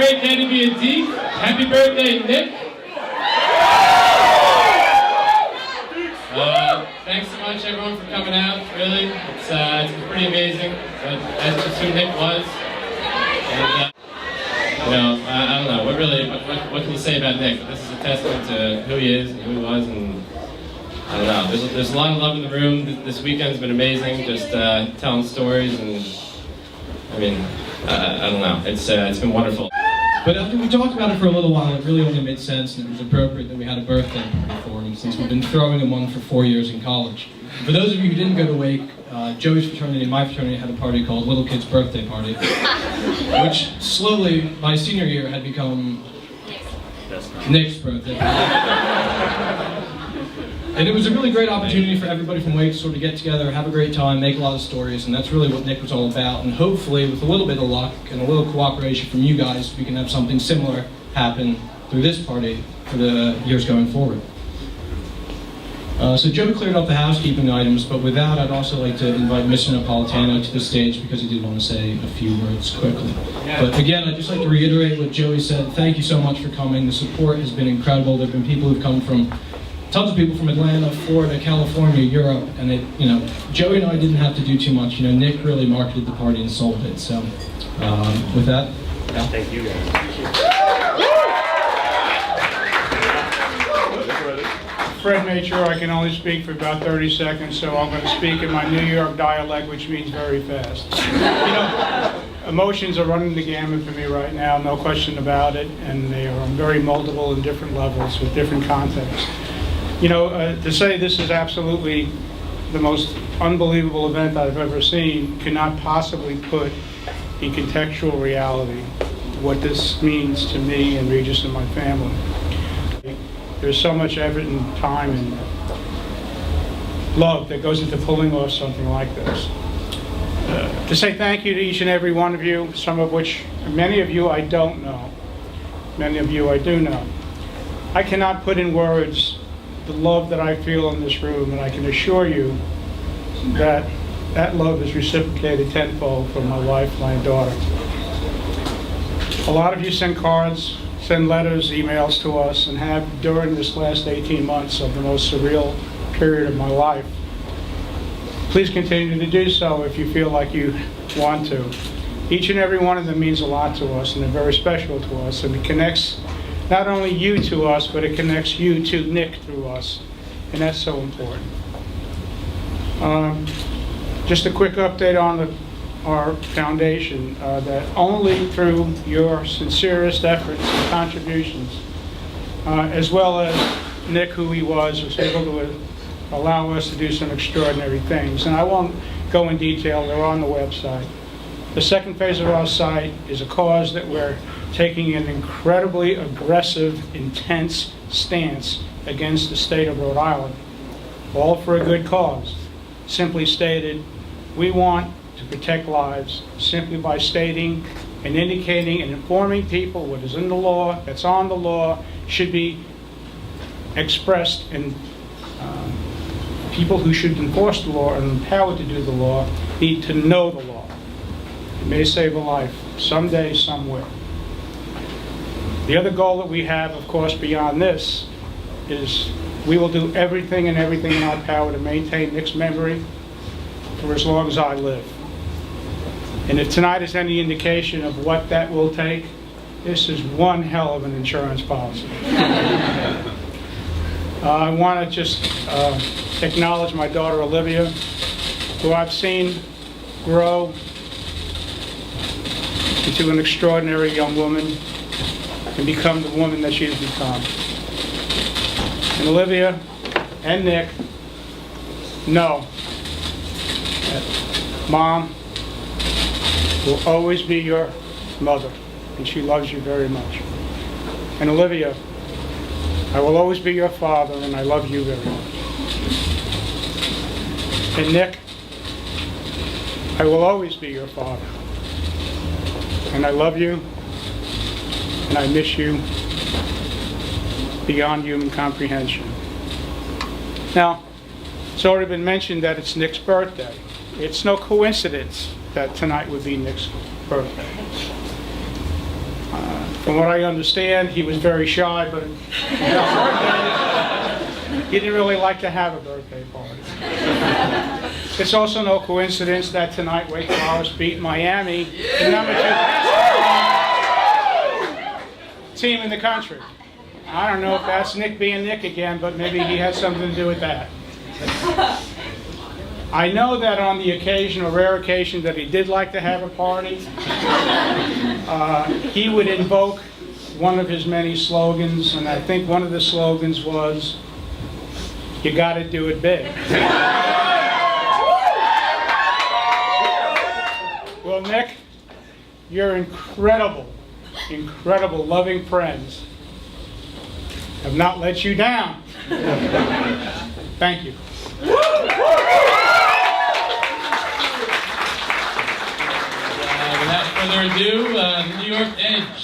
great day to be a Deke. Happy birthday, Nick. Thanks so much, everyone, for coming out. Really, it's been pretty amazing. But that's who Nick was. And, I don't know. What can you say about Nick? This is a testament to who he is and who he was, and I don't know. There's a lot of love in the room. This weekend's been amazing. Just telling stories, and I mean, I don't know. It's been wonderful. But after we talked about it for a little while, it really only made sense, and it was appropriate that we had a birthday party for him, since we've been throwing him one for 4 years in college. And for those of you who didn't go to Wake, Joey's fraternity and my fraternity had a party called Little Kid's Birthday Party, which slowly, by senior year, had become Nick's birthday party. And it was a really great opportunity for everybody from Wake to sort of get together, have a great time, make a lot of stories, and that's really what Nick was all about. And hopefully, with a little bit of luck and a little cooperation from you guys, we can have something similar happen through this party for the years going forward. So Joe cleared up the housekeeping items, but with that, I'd also like to invite Mr. Napolitano to the stage because he did want to say a few words quickly. But again, I'd just like to reiterate what Joey said. Thank you so much for coming. The support has been incredible. There have been people who've come from tons of people from Atlanta, Florida, California, Europe, and Joey and I didn't have to do too much. Nick really marketed the party and sold it. So, with that, yeah. Thank you guys. Fred made sure I can only speak for about 30 seconds, so I'm going to speak in my New York dialect, which means very fast. Emotions are running the gamut for me right now, no question about it, and they are on very multiple and different levels with different contexts. To say this is absolutely the most unbelievable event I've ever seen cannot possibly put in contextual reality what this means to me and Regis and my family. There's so much effort and time and love that goes into pulling off something like this. To say thank you to each and every one of you, many of you I don't know, many of you I do know. I cannot put in words the love that I feel in this room, and I can assure you that that love is reciprocated tenfold from my wife, my daughter. A lot of you send cards, send letters, emails to us, and have during this last 18 months of the most surreal period of my life. Please continue to do so if you feel like you want to. Each and every one of them means a lot to us, and they're very special to us, and it connects not only you to us, but it connects you to Nick through us, and that's so important. Just a quick update on our foundation, that only through your sincerest efforts and contributions, as well as Nick, who he was able to allow us to do some extraordinary things. And I won't go in detail, they're on the website. The second phase of our site is a cause that we're taking an incredibly aggressive, intense stance against the state of Rhode Island, all for a good cause. Simply stated, we want to protect lives simply by stating and indicating and informing people what is in the law, that's on the law, should be expressed, and people who should enforce the law and empowered to do the law need to know the law. It may save a life someday, somewhere. The other goal that we have, of course, beyond this, is we will do everything in our power to maintain Nick's memory for as long as I live. And if tonight is any indication of what that will take, this is one hell of an insurance policy. I want to just acknowledge my daughter Olivia, who I've seen grow into an extraordinary young woman and become the woman that she has become. And Olivia and Nick know that Mom will always be your mother, and she loves you very much. And Olivia, I will always be your father, and I love you very much. And Nick, I will always be your father, and I love you, and I miss you beyond human comprehension. Now, it's already been mentioned that it's Nick's birthday. It's no coincidence that tonight would be Nick's birthday. From what I understand, he was very shy, but he didn't really like to have a birthday party. It's also no coincidence that tonight Wake Forest beat Miami, the number 2 basketball team in the country. I don't know if that's Nick being Nick again, but maybe he had something to do with that. I know that on the occasion, or rare occasion, that he did like to have a party, he would invoke one of his many slogans, and I think one of the slogans was, "You gotta do it big." Well, Nick, your incredible, incredible loving friends have not let you down. Thank you. Without further ado, New York Edge.